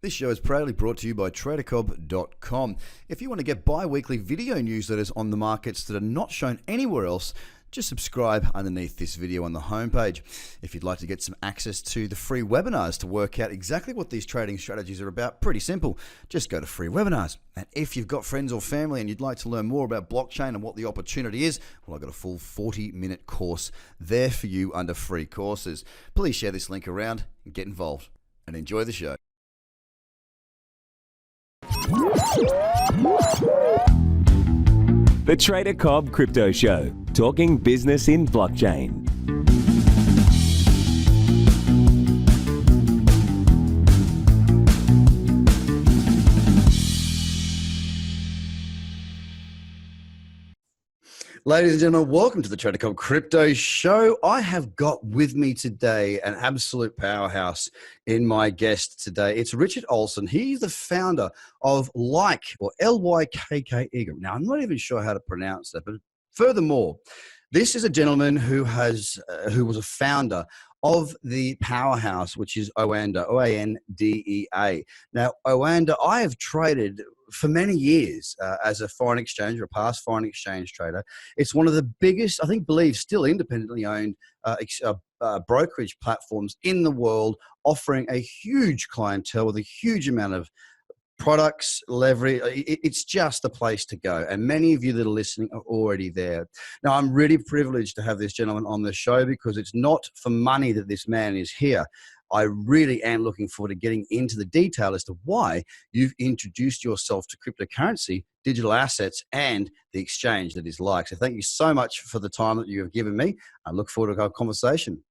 This show is proudly brought to you by TraderCobb.com. If you want to get bi-weekly video newsletters on the markets that are not shown anywhere else, just subscribe underneath this video on the homepage. If you'd like to get some access to the free webinars to work out exactly what these trading strategies are about, pretty simple. Just go to free webinars. And if you've got friends or family and you'd like to learn more about blockchain and what the opportunity is, well, I've got a full 40-minute course there for you under free courses. Please share this link around and get involved. And enjoy the show. The Trader Cobb Crypto Show, talking business in blockchain. Ladies and gentlemen, welcome to the Trader Cobb Crypto Show. I have got with me today an absolute powerhouse in my guest today. It's Richard Olsen. He's the founder of Lykke, or Lykke. Now, I'm not even sure how to pronounce that, but furthermore, this is a gentleman who was a founder of the powerhouse, which is Oanda, O-A-N-D-E-A. Now, Oanda, I have traded for many years as a foreign exchange or a past foreign exchange trader. It's one of the biggest, believe still independently owned brokerage platforms in the world, offering a huge clientele with a huge amount of products, leverage. It's just the place to go. And many of you that are listening are already there. Now, I'm really privileged to have this gentleman on the show because it's not for money that this man is here. I really am looking forward to getting into the detail as to why you've introduced yourself to cryptocurrency, digital assets, and the exchange that is Lykke. So thank you so much for the time that you have given me. I look forward to our conversation.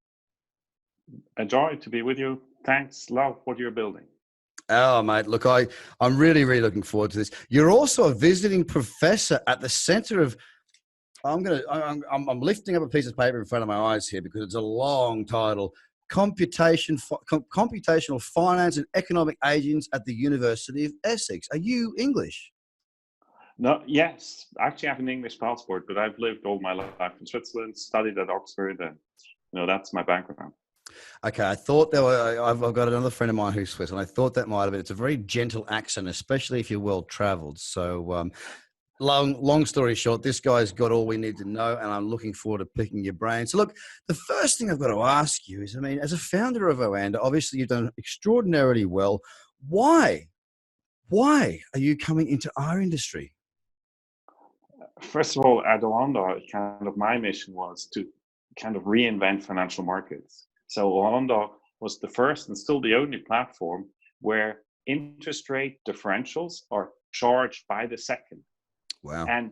A joy to be with you. Thanks. Love what you're building. Oh, mate, look, I'm really, really looking forward to this. You're also a visiting professor at the center of, I'm lifting up a piece of paper in front of my eyes here because it's a long title, Computational Finance and Economic Agents at the University of Essex. Are you English? No, yes. Actually, I have an English passport, but I've lived all my life in Switzerland, studied at Oxford, and that's my background. Okay, I thought I've got another friend of mine who's Swiss, and I thought that might have been. It's a very gentle accent, especially if you're well traveled. So, long story short, this guy's got all we need to know, and I'm looking forward to picking your brain. So, look, the first thing I've got to ask you is, as a founder of Oanda, obviously you've done extraordinarily well. Why are you coming into our industry? First of all, at Oanda, my mission was to reinvent financial markets. So Olsen was the first and still the only platform where interest rate differentials are charged by the second. Wow. And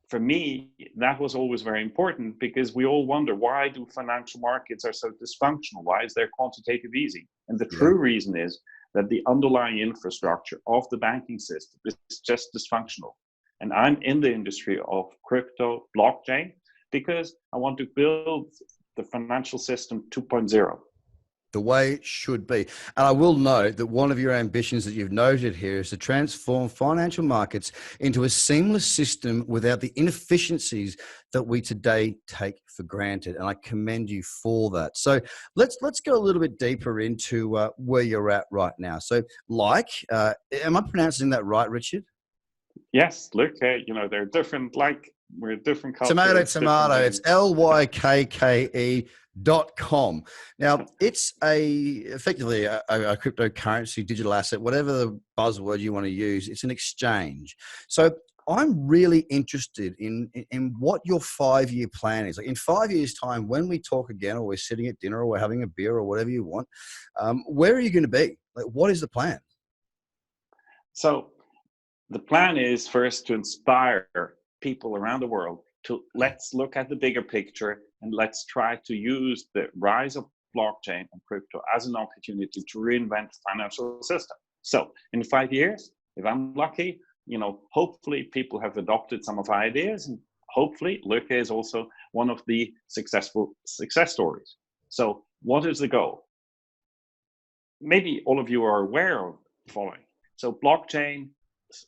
for me, that was always very important because we all wonder, why do financial markets are so dysfunctional? Why is there quantitative easing? And the true reason is that the underlying infrastructure of the banking system is just dysfunctional. And I'm in the industry of crypto blockchain because I want to build the financial system 2.0. The way it should be. And I will note that one of your ambitions that you've noted here is to transform financial markets into a seamless system without the inefficiencies that we today take for granted. And I commend you for that. So let's go a little bit deeper into where you're at right now. So Lykke, am I pronouncing that right, Richard? Yes, Lykke, they're different, we're different cultures. Tomato. It's Lykke.com. Now, it's effectively a cryptocurrency, digital asset, whatever the buzzword you want to use. It's an exchange. So I'm really interested in what your 5-year plan is. Like in 5 years' time, when we talk again, or we're sitting at dinner, or we're having a beer, or whatever you want, where are you going to be? Like, what is the plan? So the plan is first to inspire people around the world to let's look at the bigger picture and let's try to use the rise of blockchain and crypto as an opportunity to reinvent the financial system. So in 5 years, if I'm lucky, hopefully people have adopted some of our ideas, and hopefully Lykke is also one of the successful success stories. So what is the goal? Maybe all of you are aware of the following. So blockchain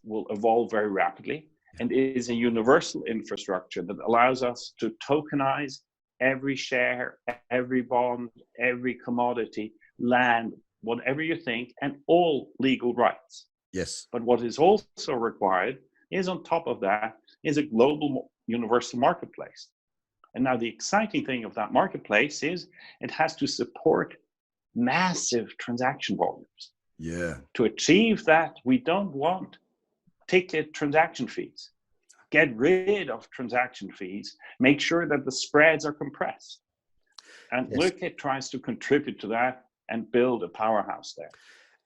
will evolve very rapidly and is a universal infrastructure that allows us to tokenize every share, every bond, every commodity, land whatever you think, and all legal rights. Yes. But what is also required is, on top of that, is a global universal marketplace. And now the exciting thing of that marketplace is it has to support massive transaction volumes. Yeah. To achieve that, we don't want ticket transaction fees. Get rid of transaction fees, make sure that the spreads are compressed. And Yes. Lykke tries to contribute to that and build a powerhouse there.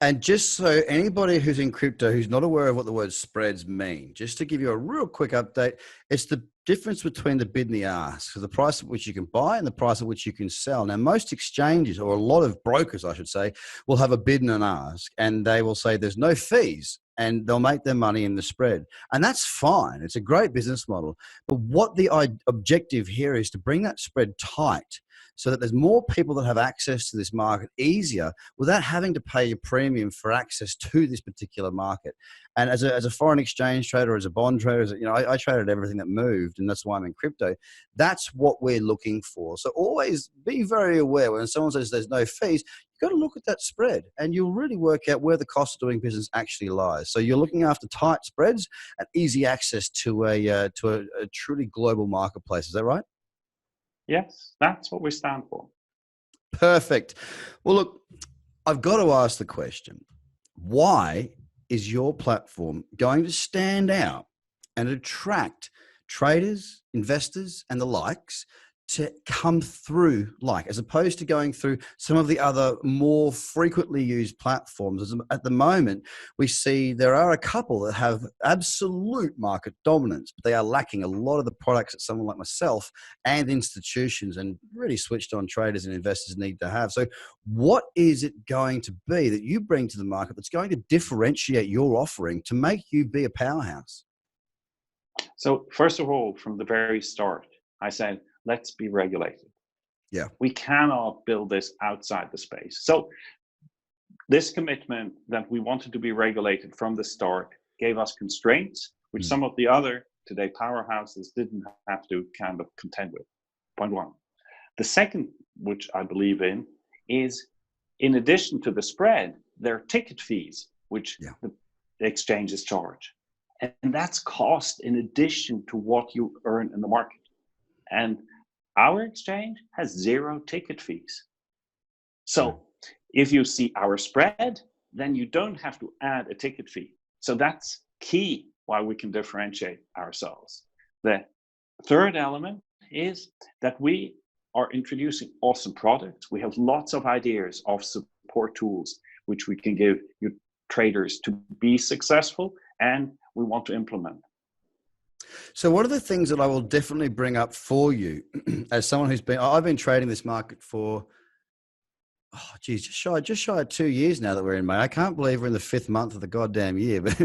And just so anybody who's in crypto who's not aware of what the word spreads mean, just to give you a real quick update, it's the difference between the bid and the ask, so the price at which you can buy and the price at which you can sell. Now, most exchanges, or a lot of brokers, I should say, will have a bid and an ask, and they will say there's no fees, and they'll make their money in the spread. And that's fine. It's a great business model. But what the objective here is to bring that spread tight so that there's more people that have access to this market easier without having to pay a premium for access to this particular market. And as a foreign exchange trader, as a bond trader, I traded everything that moved, and that's why I'm in crypto. That's what we're looking for. So always be very aware when someone says there's no fees, you've got to look at that spread, and you'll really work out where the cost of doing business actually lies. So you're looking after tight spreads and easy access to a truly global marketplace. Is that right? Yes, that's what we stand for. Perfect. Well, look, I've got to ask the question, why is your platform going to stand out and attract traders, investors, and the likes to come through Lykke, as opposed to going through some of the other more frequently used platforms? At the moment, we see there are a couple that have absolute market dominance, but they are lacking a lot of the products that someone like myself and institutions and really switched on traders and investors need to have. So what is it going to be that you bring to the market that's going to differentiate your offering to make you be a powerhouse? So first of all, from the very start, I said, let's be regulated. Yeah. We cannot build this outside the space. So this commitment that we wanted to be regulated from the start gave us constraints, which some of the other today powerhouses didn't have to kind of contend with. Point one. The second, which I believe in, is in addition to the spread, there are ticket fees, which the exchanges charge. And that's cost in addition to what you earn in the market. And our exchange has 0 ticket fees. So if you see our spread, then you don't have to add a ticket fee. So that's key why we can differentiate ourselves. The third element is that we are introducing awesome products. We have lots of ideas of support tools which we can give you traders to be successful, and we want to implement. So one of the things that I will definitely bring up for you as someone I've been trading this market for, just shy of 2 years now that we're in May. I can't believe we're in the 5th month of the goddamn year, but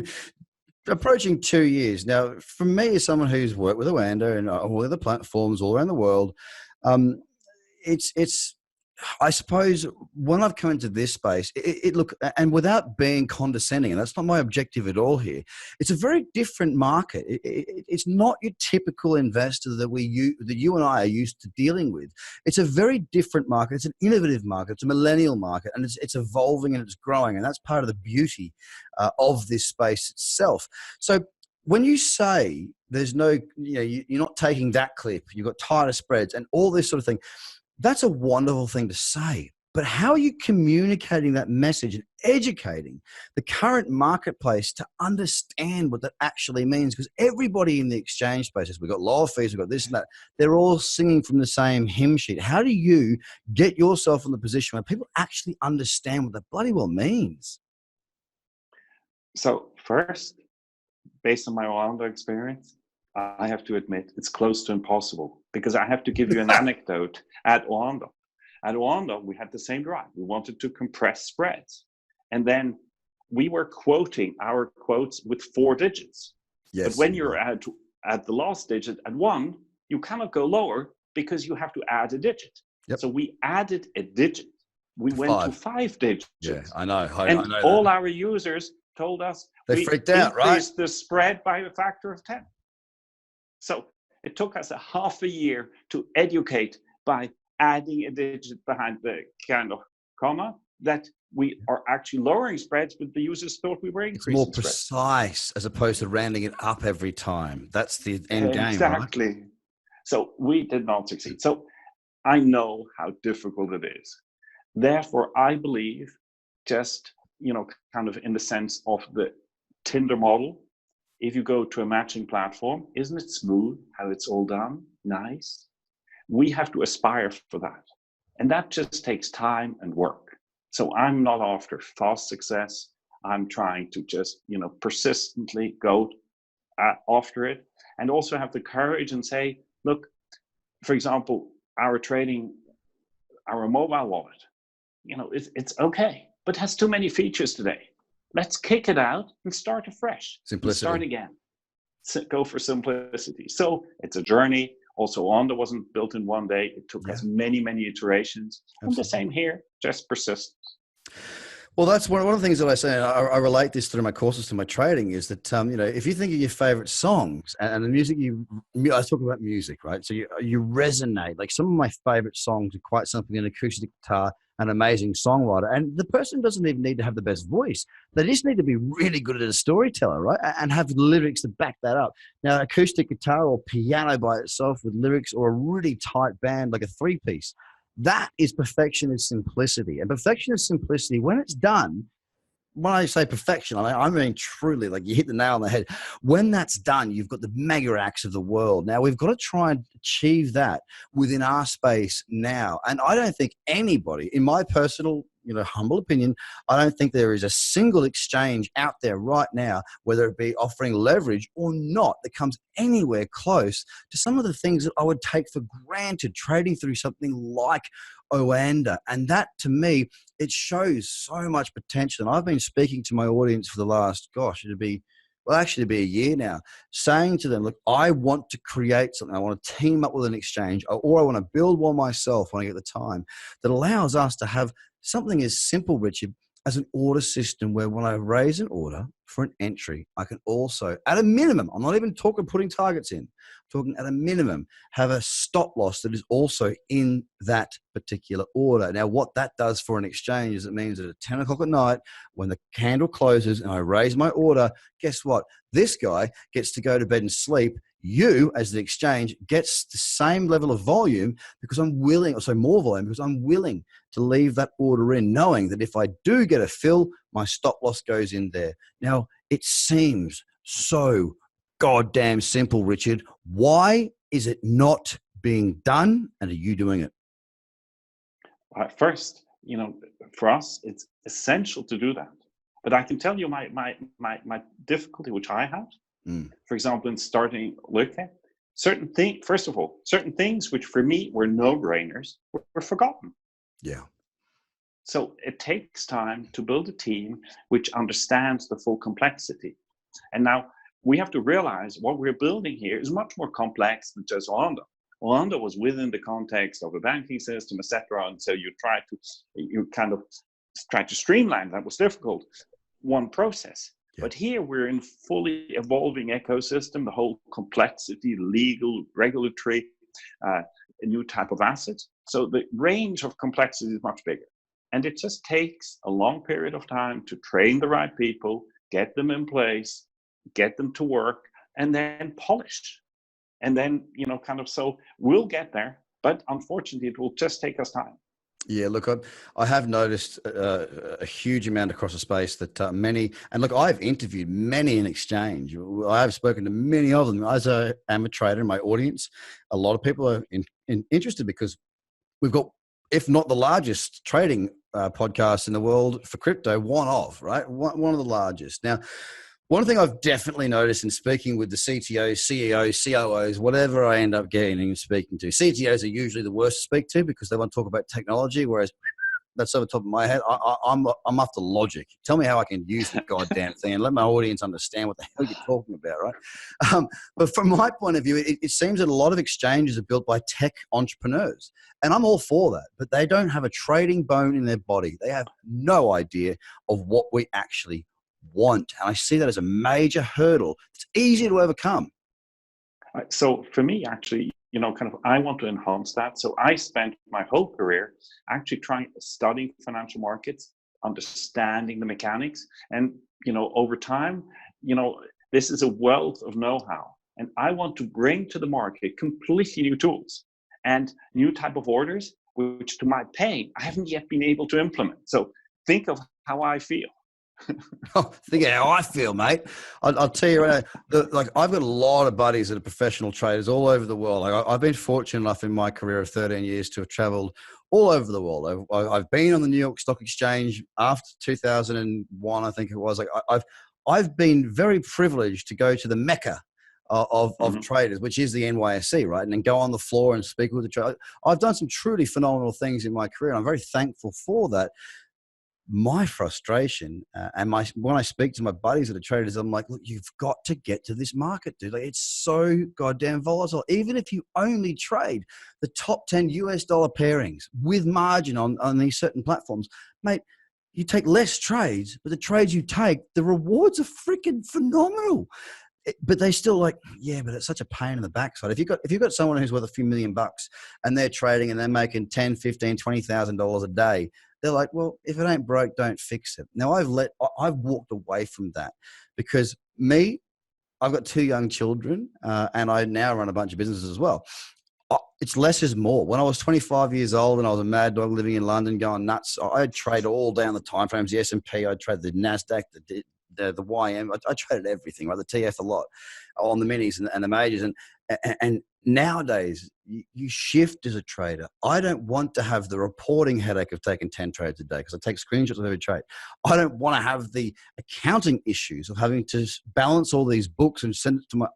approaching 2 years. Now, for me, as someone who's worked with Oanda and all the platforms all around the world, it's I suppose when I've come into this space, look, and without being condescending, and that's not my objective at all here, it's a very different market. It's not your typical investor that you and I are used to dealing with. It's a very different market. It's an innovative market. It's a millennial market, and it's evolving and it's growing, and that's part of the beauty of this space itself. So when you say there's no, you're not taking that clip, you've got tighter spreads and all this sort of thing, that's a wonderful thing to say. But how are you communicating that message and educating the current marketplace to understand what that actually means? Because everybody in the exchange spaces, we've got lower fees, we've got this and that, they're all singing from the same hymn sheet. How do you get yourself in the position where people actually understand what that bloody well means? So first, based on my Orlando experience, I have to admit it's close to impossible, because I have to give you an anecdote at Orlando. At Orlando, we had the same drive. We wanted to compress spreads. And then we were quoting our quotes with 4 digits. Yes. But when you're at the last digit at 1, you cannot go lower because you have to add a digit. Yep. So we added a digit. We went to 5 digits. Yeah, I know. I know all our users told us they freaked out, right? Increased the spread by a factor of 10. So it took us a half a year to educate by adding a digit behind the kind of comma. that we are actually lowering spreads, but the users thought we were It's more increasing spreads. precise as opposed to rounding it up every time. That's the end game, Exactly. right? So we did not succeed. So I know how difficult it is. Therefore, I believe just, kind of in the sense of the Tinder model, if you go to a matching platform, isn't it smooth how it's all done? Nice. We have to aspire for that. And that just takes time and work. So I'm not after fast success. I'm trying to just, persistently go after it, and also have the courage and say, look, for example, our mobile wallet, it's okay, but has too many features today. Let's kick it out and start afresh. Simplicity. Start again. Go for simplicity. So it's a journey. Also, Onda wasn't built in one day. It took us many, many iterations. Absolutely. And the same here, just persist. Well, that's one of the things that I say. I relate this through my courses to my trading is that, if you think of your favorite songs and the music, I talk about music, right? So you resonate. Like some of my favorite songs are quite simply an acoustic guitar, an amazing songwriter. And the person doesn't even need to have the best voice. They just need to be really good at a storyteller, right? And have lyrics to back that up. Now, acoustic guitar or piano by itself with lyrics, or a really tight band like a three-piece, that is perfectionist simplicity. And perfectionist simplicity, when it's done, when I say perfection, I mean truly, like you hit the nail on the head. When that's done, you've got the mega acts of the world. Now, we've got to try and achieve that within our space now. And I don't think anybody, in my personal, humble opinion, I don't think there is a single exchange out there right now, whether it be offering leverage or not, that comes anywhere close to some of the things that I would take for granted trading through something like Oanda. And that, to me, it shows so much potential. And I've been speaking to my audience for the last, it'd be a year now, saying to them, look, I want to create something. I want to team up with an exchange, or I want to build one myself when I get the time, that allows us to have something as simple, Richard, as an order system where when I raise an order for an entry, I can also, at a minimum, I'm not even talking putting targets in, I'm talking at a minimum, have a stop loss that is also in that particular order. Now, what that does for an exchange is it means that at 10 o'clock at night, when the candle closes and I raise my order, guess what? This guy gets to go to bed and sleep. You, as the exchange, gets the same level of volume because I'm willing, or so more volume, because I'm willing to leave that order in, knowing that if I do get a fill, my stop loss goes in there. Now, it seems so goddamn simple, Richard. Why is it not being done, and are you doing it? First, for us, it's essential to do that. But I can tell you my difficulty, which I had. For example, in starting Lykke, certain things which for me were no-brainers were forgotten. Yeah. So it takes time to build a team which understands the full complexity. And now we have to realize what we're building here is much more complex than just Onda. Onda was within the context of a banking system, etc. And so you kind of try to streamline. That was difficult. One process. Yeah. But here we're in fully evolving ecosystem, the whole complexity, legal, regulatory, a new type of asset. So the range of complexity is much bigger. And it just takes a long period of time to train the right people, get them in place, get them to work, and then polish. And then, so we'll get there. But unfortunately, it will just take us time. Yeah, look, I have noticed a huge amount across the space that many, and look, I've interviewed many in exchange. I have spoken to many of them. As I am a trader in my audience, a lot of people are interested because we've got, if not the largest trading podcast in the world for crypto, one of the largest. Now, one thing I've definitely noticed in speaking with the CTOs, CEOs, COOs, whatever I end up getting and speaking to, CTOs are usually the worst to speak to because they want to talk about technology, whereas that's over the top of my head. I'm after logic. Tell me how I can use the goddamn thing and let my audience understand what the hell you're talking about, right? But from my point of view, it seems that a lot of exchanges are built by tech entrepreneurs. And I'm all for that, but they don't have a trading bone in their body. They have no idea of what we actually want. And I see that as a major hurdle. It's easy to overcome. So for me, actually, kind of, I want to enhance that. So I spent my whole career actually studying financial markets, understanding the mechanics, and over time, you know, this is a wealth of know-how, and I want to bring to the market completely new tools and new type of orders, which, to my pain, I haven't yet been able to implement. So think of how I feel. Oh, think of how I feel, mate. I'll tell you right now, like I've got a lot of buddies that are professional traders all over the world. Like I've been fortunate enough in my career of 13 years to have traveled all over the world. I've been on the New York Stock Exchange after 2001, I think it was. Like I've been very privileged to go to the Mecca of traders, which is the NYSE, right? And then go on the floor and speak with the traders. I've done some truly phenomenal things in my career, and I'm very thankful for that. My frustration when I speak to my buddies that are traders, I'm like, look, you've got to get to this market, dude. Like, it's so goddamn volatile. Even if you only trade the top 10 US dollar pairings with margin on these certain platforms, mate, you take less trades, but the trades you take, the rewards are freaking phenomenal. But they still like, yeah, but it's such a pain in the backside. If you've got someone who's worth a few $1,000,000 and they're trading and they're making $10,000, $15,000, $20,000 a day, they're like, well, if it ain't broke, don't fix it. Now I've walked away from that because I've got 2 young children and I now run a bunch of businesses as well. It's less is more. When I was 25 years old and I was a mad dog living in London going nuts, I'd trade all down the time frames, the S&P, I'd trade the NASDAQ, the YM. I traded everything, right? The TF a lot on the minis and the majors. And nowadays, you shift as a trader. I don't want to have the reporting headache of taking 10 trades a day because I take screenshots of every trade. I don't want to have the accounting issues of having to balance all these books and send it to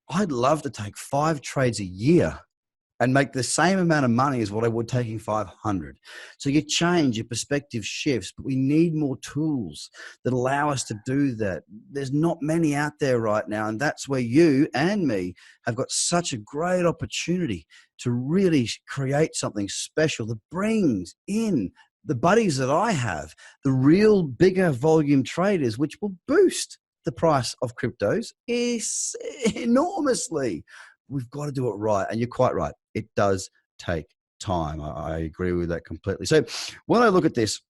I'd love to take 5 trades a year and make the same amount of money as what I would taking 500. So you change, your perspective shifts, but we need more tools that allow us to do that. There's not many out there right now, and that's where you and me have got such a great opportunity to really create something special that brings in the buddies that I have, the real bigger volume traders, which will boost the price of cryptos is enormously. We've got to do it right. And you're quite right. It does take time. I agree with that completely. So when I look at this,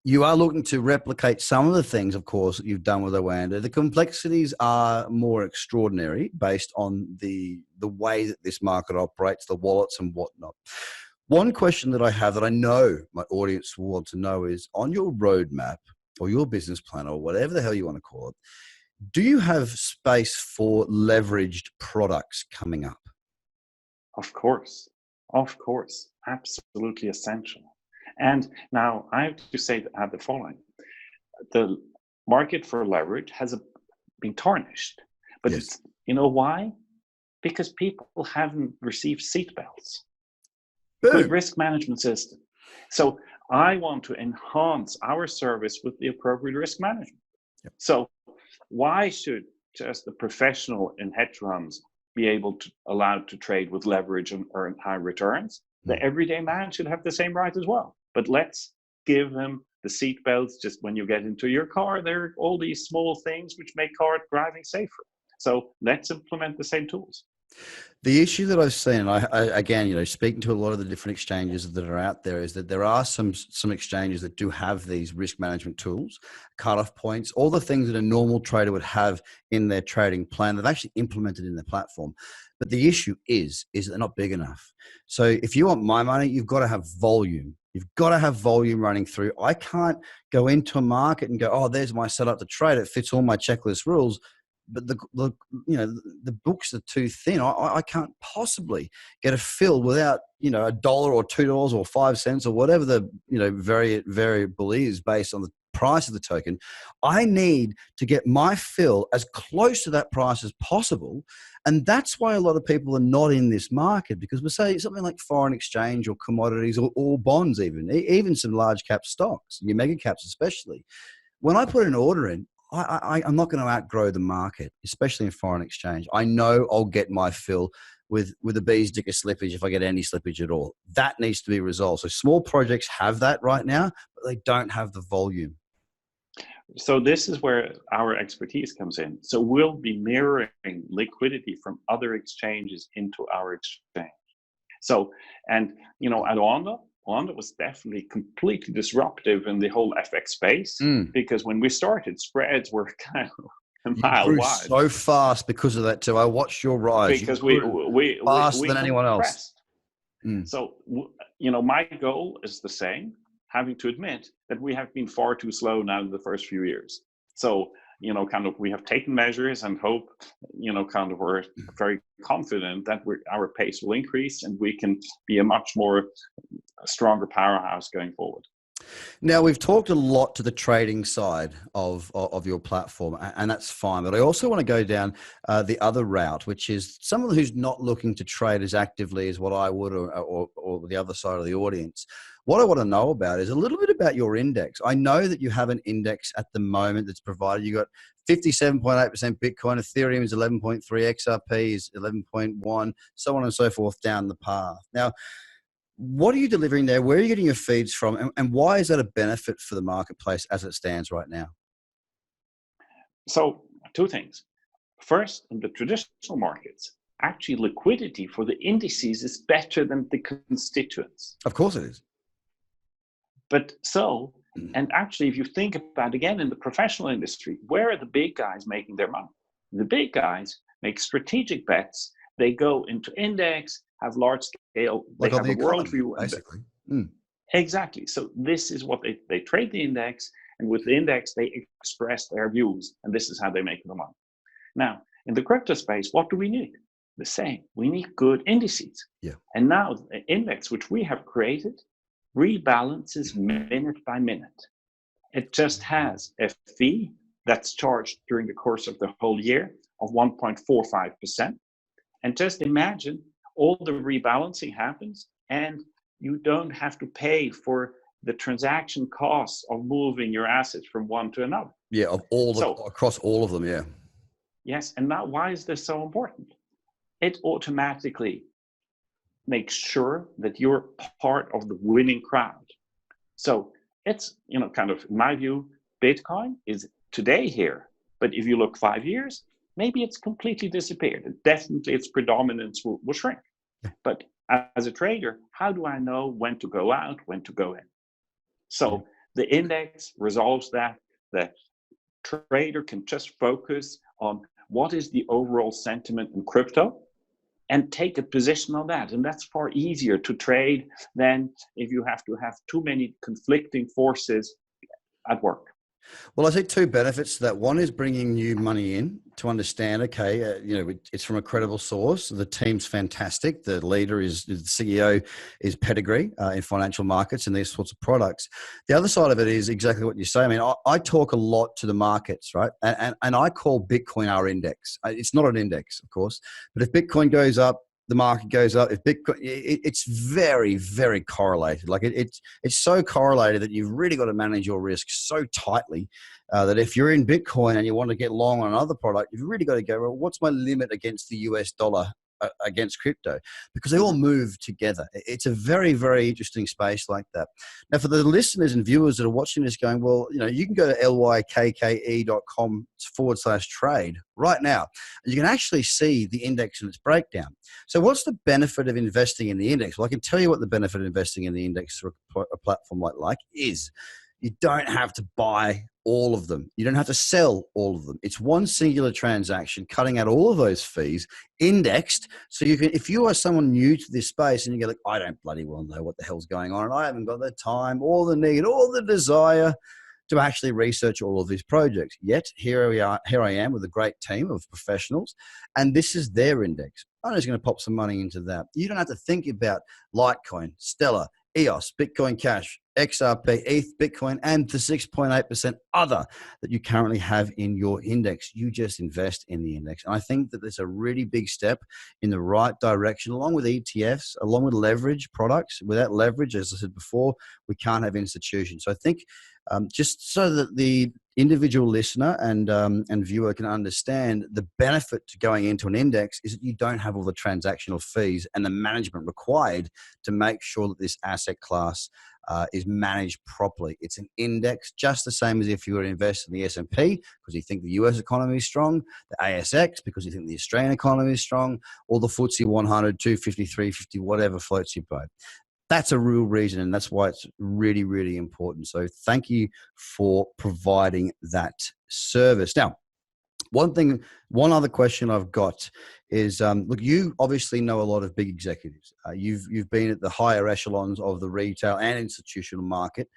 you are looking to replicate some of the things, of course, that you've done with Oanda. The complexities are more extraordinary based on the way that this market operates, the wallets and whatnot. One question that I have that I know my audience will want to know is, on your roadmap or your business plan or whatever the hell you want to call it, do you have space for leveraged products coming up? Of course, absolutely essential. And now I have to say the following: the market for leverage has been tarnished, but Yes. you know why? Because people haven't received seatbelts, Boom. good risk management system. So I want to enhance our service with the appropriate risk management. Yep. So why should just the professional in hedge funds be allowed to trade with leverage and earn high returns? The everyday man should have the same right as well. But let's give them the seat belts. Just when you get into your car, there are all these small things which make car driving safer. So let's implement the same tools. The issue that I've seen, I again, speaking to a lot of the different exchanges that are out there, is that there are some exchanges that do have these risk management tools, cutoff points, all the things that a normal trader would have in their trading plan. They've actually implemented in their platform. But the issue is they're not big enough. So if you want my money, you've got to have volume. You've got to have volume running through. I can't go into a market and go, oh, there's my setup to trade. It fits all my checklist rules. But the books are too thin. I can't possibly get a fill without $1 or $2 or 5 cents or whatever the variable is based on the price of the token. I need to get my fill as close to that price as possible, and that's why a lot of people are not in this market, because we say something like foreign exchange or commodities or bonds, even some large cap stocks, your mega caps especially. When I put an order in, I'm not going to outgrow the market, especially in foreign exchange. I know I'll get my fill with a bee's dick of slippage if I get any slippage at all. That needs to be resolved. So small projects have that right now, but they don't have the volume. So this is where our expertise comes in. So we'll be mirroring liquidity from other exchanges into our exchange. So, and at Onda was definitely completely disruptive in the whole FX space, because when we started, spreads were kind of a You mile grew wide. so fast because of that too. I watched your rise. Because you we faster than anyone else. So my goal is the same, having to admit that we have been far too slow now in the first few years. So we have taken measures and hope, we're very confident that our pace will increase and we can be a much more stronger powerhouse going forward. Now, we've talked a lot to the trading side of your platform, and that's fine. But I also want to go down the other route, which is someone who's not looking to trade as actively as what I would, or the other side of the audience. What I want to know about is a little bit about your index. I know that you have an index at the moment that's provided. You got 57.8% Bitcoin, Ethereum is 11.3, XRP is 11.1, so on and so forth down the path. Now, what are you delivering there? Where are you getting your feeds from? And why is that a benefit for the marketplace as it stands right now? So, two things. First, in the traditional markets, actually liquidity for the indices is better than the constituents. Of course it is. But and actually, if you think about, again, in the professional industry, where are the big guys making their money? The big guys make strategic bets. They go into index, have large scale, like they have a worldview. Basically. Exactly. So this is what they trade the index, and with the index, they express their views, and this is how they make the money. Now, in the crypto space, what do we need? The same. We need good indices. Yeah. And now the index, which we have created, rebalances minute by minute. It just has a fee that's charged during the course of the whole year of 1.45%. And just imagine all the rebalancing happens and you don't have to pay for the transaction costs of moving your assets from one to another. Yeah, across all of them, yeah. Yes, and now why is this so important? It automatically makes sure that you're part of the winning crowd. So it's, in my view, Bitcoin is today here, but if you look 5 years, maybe it's completely disappeared. And definitely its predominance will shrink. But as a trader, how do I know when to go out, when to go in? So the index resolves that. The trader can just focus on what is the overall sentiment in crypto and take a position on that. And that's far easier to trade than if you have to have too many conflicting forces at work. Well, I see two benefits to that. One is bringing new money in to understand, okay, it's from a credible source. The team's fantastic. The leader the CEO is pedigree in financial markets and these sorts of products. The other side of it is exactly what you say. I mean, I talk a lot to the markets, right? And I call Bitcoin our index. It's not an index, of course, but if Bitcoin goes up, the market goes up. If Bitcoin, it's very, very correlated. Like it's so correlated that you've really got to manage your risk so tightly that if you're in Bitcoin and you want to get long on another product, you've really got to go, well, what's my limit against the US dollar against crypto? Because they all move together. It's a very, very interesting space like that. Now, for the listeners and viewers that are watching this going, well, you can go to lykke.com/trade right now. And you can actually see the index and its breakdown. So what's the benefit of investing in the index? Well, I can tell you what the benefit of investing in the index for a platform like Lykke is. You don't have to buy all of them. You don't have to sell all of them. It's one singular transaction, cutting out all of those fees, indexed. So you can, if you are someone new to this space and you go like, I don't bloody well know what the hell's going on, and I haven't got the time or the need or the desire to actually research all of these projects. Yet here I am with a great team of professionals, and this is their index. I'm just going to pop some money into that. You don't have to think about Litecoin, Stellar, EOS, Bitcoin Cash, XRP, ETH, Bitcoin, and the 6.8% other that you currently have in your index. You just invest in the index. And I think that there's a really big step in the right direction, along with ETFs, along with leverage products. Without leverage, as I said before, we can't have institutions. So I think just so that the individual listener and viewer can understand, the benefit to going into an index is that you don't have all the transactional fees and the management required to make sure that this asset class is managed properly. It's an index, just the same as if you were to invest in the S&P because you think the US economy is strong, the ASX because you think the Australian economy is strong, or the FTSE 100, 250, 350, whatever floats your boat. That's a real reason, and that's why it's really, really important. So thank you for providing that service. Now, one other question I've got is, look, you obviously know a lot of big executives. You've been at the higher echelons of the retail and institutional market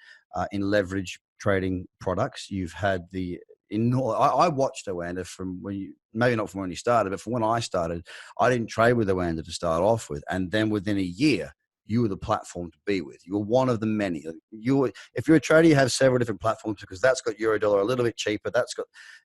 in leverage trading products. You've had I watched Oanda from maybe not from when you started, but from when I started. I didn't trade with Oanda to start off with, and then within a year, you were the platform to be with. You were one of the many. If you're a trader, you have several different platforms because that's got Eurodollar a little bit cheaper.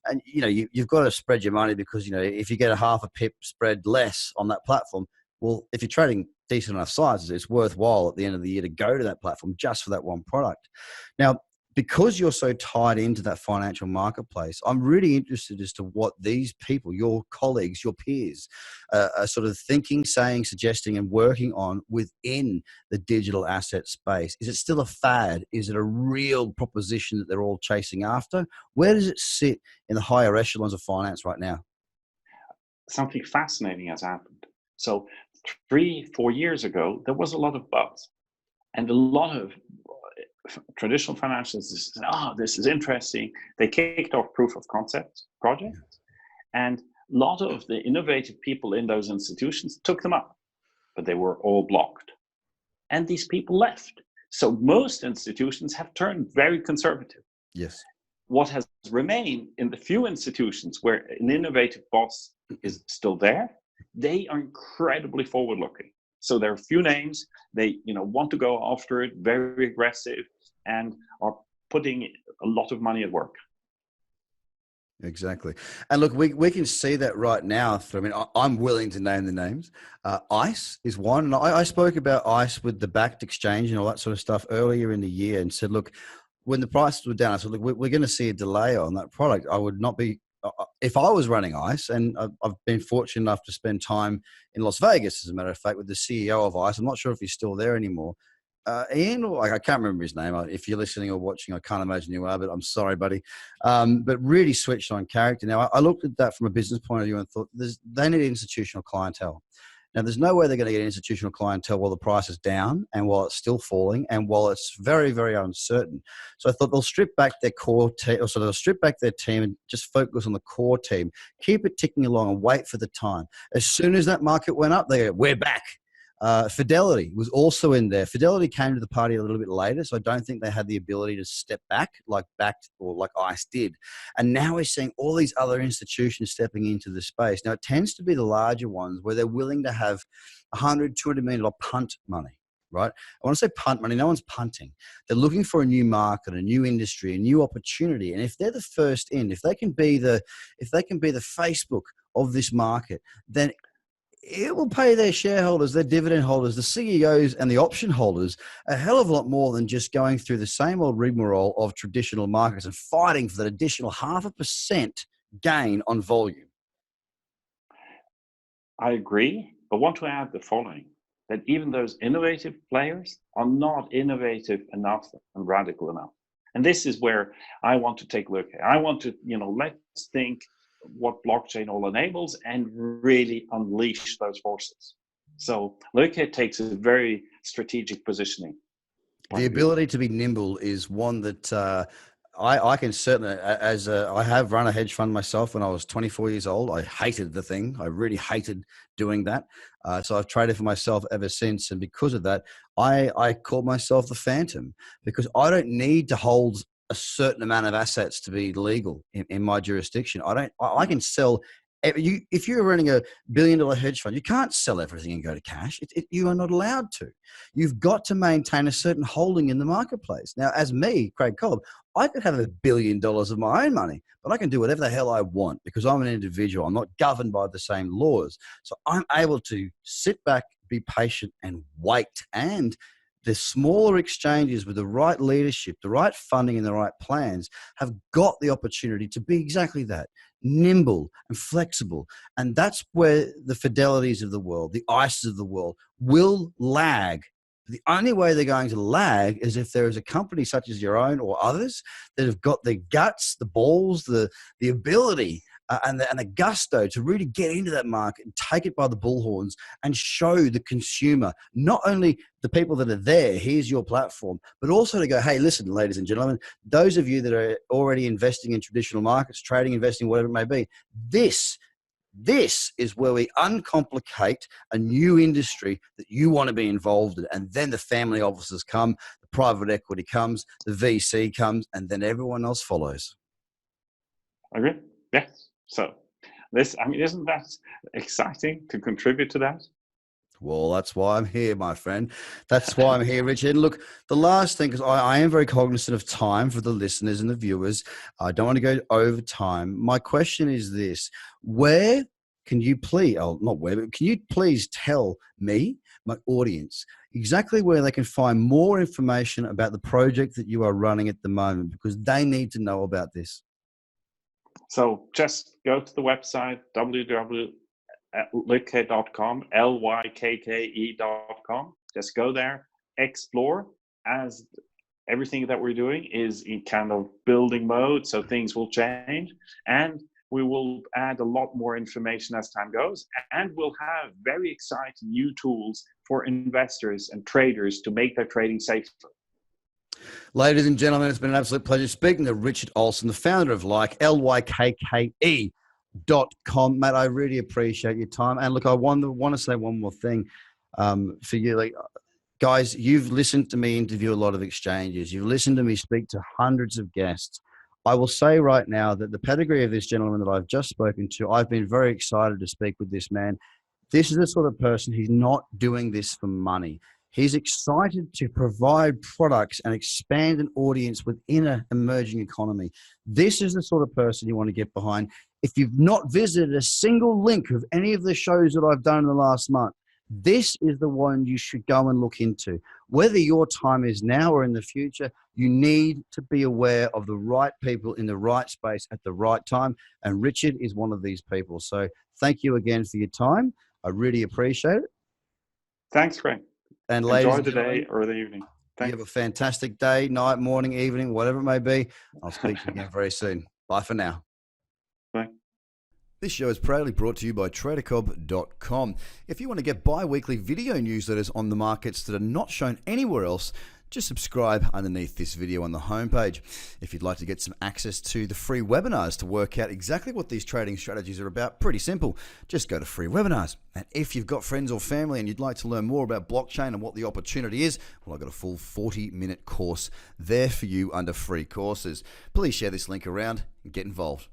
And you've got to spread your money because if you get a half a pip spread less on that platform, well, if you're trading decent enough sizes, it's worthwhile at the end of the year to go to that platform just for that one product. Now, because you're so tied into that financial marketplace, I'm really interested as to what these people, your colleagues, your peers, are sort of thinking, saying, suggesting, and working on within the digital asset space. Is it still a fad? Is it a real proposition that they're all chasing after? Where does it sit in the higher echelons of finance right now? Something fascinating has happened. So 3-4 years ago, there was a lot of buzz, and a lot of traditional financials said, this is interesting. They kicked off proof of concept projects, and a lot of the innovative people in those institutions took them up, but they were all blocked. And these people left. So most institutions have turned very conservative. Yes. What has remained in the few institutions where an innovative boss is still there, they are incredibly forward-looking. So there are a few names, they want to go after it, very aggressive, and are putting a lot of money at work. Exactly. And look, we can see that right now. I'm willing to name the names. ICE is one. And I spoke about ICE with the backed exchange and all that sort of stuff earlier in the year and said, look, when the prices were down, I said, look, we're going to see a delay on that product. I would not be, if I was running ICE, and I've been fortunate enough to spend time in Las Vegas, as a matter of fact, with the CEO of ICE. I'm not sure if he's still there anymore. Ian, I can't remember his name. If you're listening or watching, I can't imagine you are, but I'm sorry, buddy. But really switched on character. Now, I looked at that from a business point of view and thought they need institutional clientele. Now, there's no way they're going to get institutional clientele while the price is down and while it's still falling and while it's very, very uncertain. So I thought they'll strip back their core team, so they'll strip back their team and just focus on the core team, keep it ticking along and wait for the time. As soon as that market went up, they go, we're back. Fidelity was also in there. Fidelity came to the party a little bit later, so I don't think they had the ability to step back like ICE did. And now we're seeing all these other institutions stepping into the space. Now, it tends to be the larger ones where they're willing to have $100, $200 million punt money, right? I want to say punt money. No one's punting. They're looking for a new market, a new industry, a new opportunity. And if they're the first in, if they can be the Facebook of this market, then it will pay their shareholders, their dividend holders, the CEOs and the option holders a hell of a lot more than just going through the same old rigmarole of traditional markets and fighting for that additional 0.5% gain on volume. I agree, but want to add the following, that even those innovative players are not innovative enough and radical enough. And this is where I want to take a look at. I want to, let's think what blockchain all enables and really unleash those forces. So Lykke takes a very strategic positioning. The ability to be nimble is one that I can certainly, I have run a hedge fund myself when I was 24 years old. I hated the thing. I really hated doing that. So I've traded for myself ever since. And because of that, I call myself the Phantom because I don't need to hold a certain amount of assets to be legal in my jurisdiction. I can sell. If you're running $1 billion hedge fund, you can't sell everything and go to cash. You are not allowed to. You've got to maintain a certain holding in the marketplace. Now, as me, Craig Cobb, I could have $1 billion of my own money, but I can do whatever the hell I want because I'm an individual. I'm not governed by the same laws. So I'm able to sit back, be patient and wait and The smaller exchanges with the right leadership, the right funding, and the right plans have got the opportunity to be exactly that, nimble and flexible. And that's where the Fidelities of the world, the ICEs of the world will lag. The only way they're going to lag is if there is a company such as your own or others that have got the guts, the balls, the ability and the gusto to really get into that market and take it by the bullhorns and show the consumer, not only the people that are there, here's your platform, but also to go, hey, listen, ladies and gentlemen, those of you that are already investing in traditional markets, trading, investing, whatever it may be, this is where we uncomplicate a new industry that you want to be involved in. And then the family offices come, the private equity comes, the VC comes, and then everyone else follows. Agree? Yes. So isn't that exciting to contribute to that? Well, that's why I'm here, my friend. That's why I'm here, Richard. And look, the last thing, because I am very cognizant of time for the listeners and the viewers. I don't want to go over time. My question is this: where can you please, not where, but can you please tell me, my audience, exactly where they can find more information about the project that you are running at the moment? Because they need to know about this. So just go to the website, www.lykke.com, lykke.com. Just go there, explore, as everything that we're doing is in kind of building mode, so things will change. And we will add a lot more information as time goes. And we'll have very exciting new tools for investors and traders to make their trading safer. Ladies and gentlemen, it's been an absolute pleasure speaking to Richard Olsen, the founder of Lykke, lykke.com. Matt, I really appreciate your time. And look, I want to say one more thing for you. Like, guys, you've listened to me interview a lot of exchanges. You've listened to me speak to hundreds of guests. I will say right now that the pedigree of this gentleman that I've just spoken to, I've been very excited to speak with this man. This is the sort of person, he's not doing this for money. He's excited to provide products and expand an audience within an emerging economy. This is the sort of person you want to get behind. If you've not visited a single link of any of the shows that I've done in the last month, this is the one you should go and look into. Whether your time is now or in the future, you need to be aware of the right people in the right space at the right time. And Richard is one of these people. So thank you again for your time. I really appreciate it. Thanks, Craig. And enjoy the day or the evening. Thanks. You have a fantastic day, night, morning, evening, whatever it may be. I'll speak to you again very soon. Bye for now. Bye. This show is proudly brought to you by TraderCobb.com. If you want to get bi-weekly video newsletters on the markets that are not shown anywhere else, just subscribe underneath this video on the homepage. If you'd like to get some access to the free webinars to work out exactly what these trading strategies are about, pretty simple. Just go to free webinars. And if you've got friends or family and you'd like to learn more about blockchain and what the opportunity is, well, I've got a full 40-minute course there for you under free courses. Please share this link around and get involved.